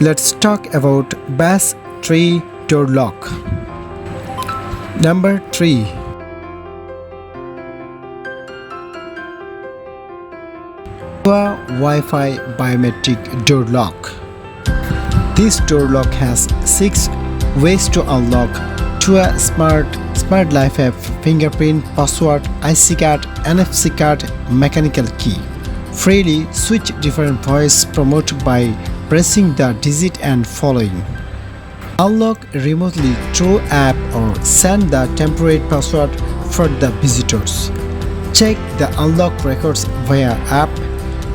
Let's talk about best 3 door lock. Number 3. Wi-Fi biometric door lock. This door lock has 6 ways to unlock Tua Smart Life app, fingerprint, password, IC card, NFC card, mechanical key. Freely switch different voice promote by pressing the digit and following. Unlock remotely through app or send the temporary password for the visitors. Check the unlock records via app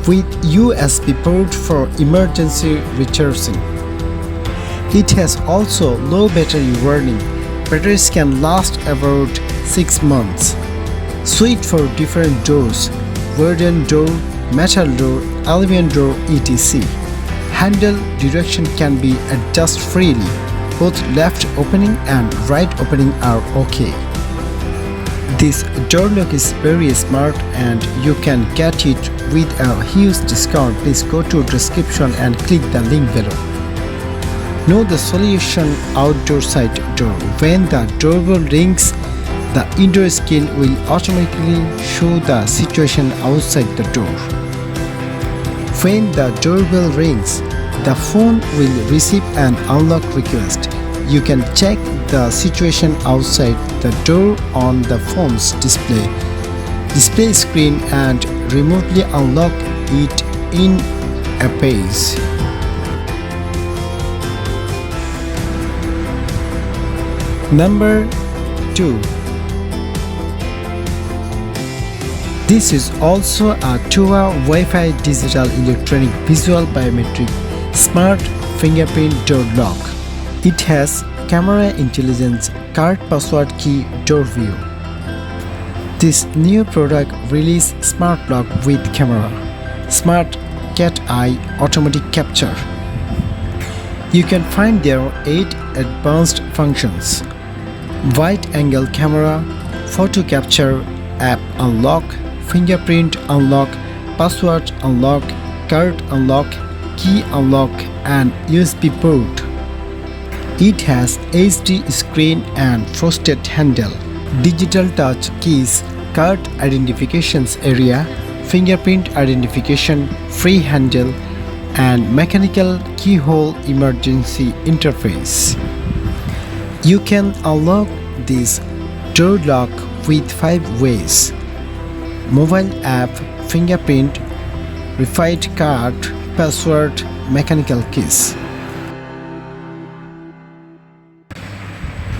with USB port for emergency recharging. It has also low battery warning. Batteries can last about 6 months. Suite for different doors: wooden door, metal door, aluminum door, etc. Handle direction can be adjusted freely. Both left opening and right opening are okay. This door lock is very smart and you can get it with a huge discount. Please go to description and click the link below. Know the solution outdoor side door. When the doorbell rings, the indoor screen will automatically show the situation outside the door. When the doorbell rings, the phone will receive an unlock request. You can check the situation outside the door on the phone's display screen and remotely unlock it in a page. Number 2. This is also a Tua Wi-Fi digital electronic visual biometric smart fingerprint door lock. It has camera intelligence, card password key, door view. This new product release smart lock with camera, smart cat eye automatic capture. You can find there 8 advanced functions: wide angle camera, photo capture, app unlock, fingerprint unlock, password unlock, card unlock, key unlock, and USB port. It has HD screen and frosted handle, digital touch keys, card identifications area, fingerprint identification, free handle, and mechanical keyhole emergency interface. You can unlock this door lock with 5 ways: mobile app, fingerprint, refined card, password, mechanical keys.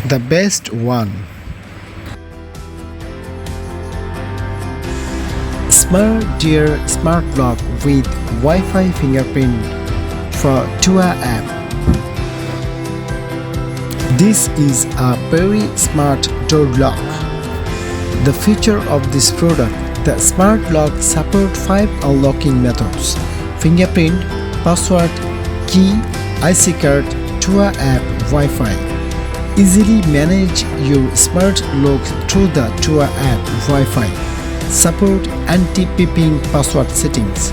The best one. Cerradura smart lock with Wi-Fi fingerprint for Tua app. This is a very smart door lock. The feature of this product: the smart lock support 5 unlocking methods: fingerprint, password, key, IC card, Tua app, Wi-Fi. Easily manage your smart lock through the Tua app, Wi-Fi. Support anti-peeping password settings.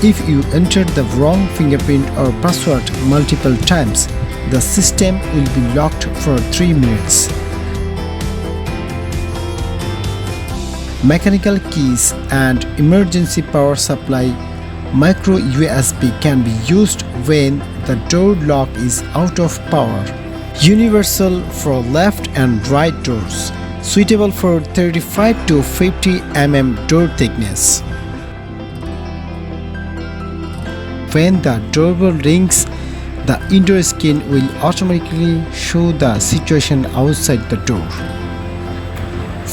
If you enter the wrong fingerprint or password multiple times, the system will be locked for 3 minutes. Mechanical keys and emergency power supply. Micro USB can be used when the door lock is out of power. Universal for left and right doors. Suitable for 35 to 50 mm door thickness. When the doorbell rings, the indoor screen will automatically show the situation outside the door.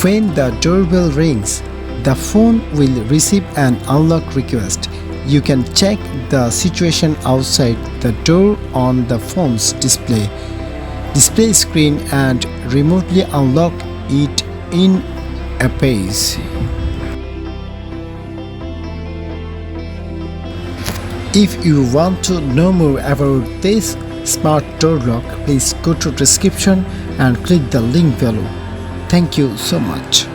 When the doorbell rings, the phone will receive an unlock request. You can check the situation outside the door on the phone's display screen and remotely unlock it in a page. If you want to know more about this smart door lock, please go to description and click the link below. Thank you so much.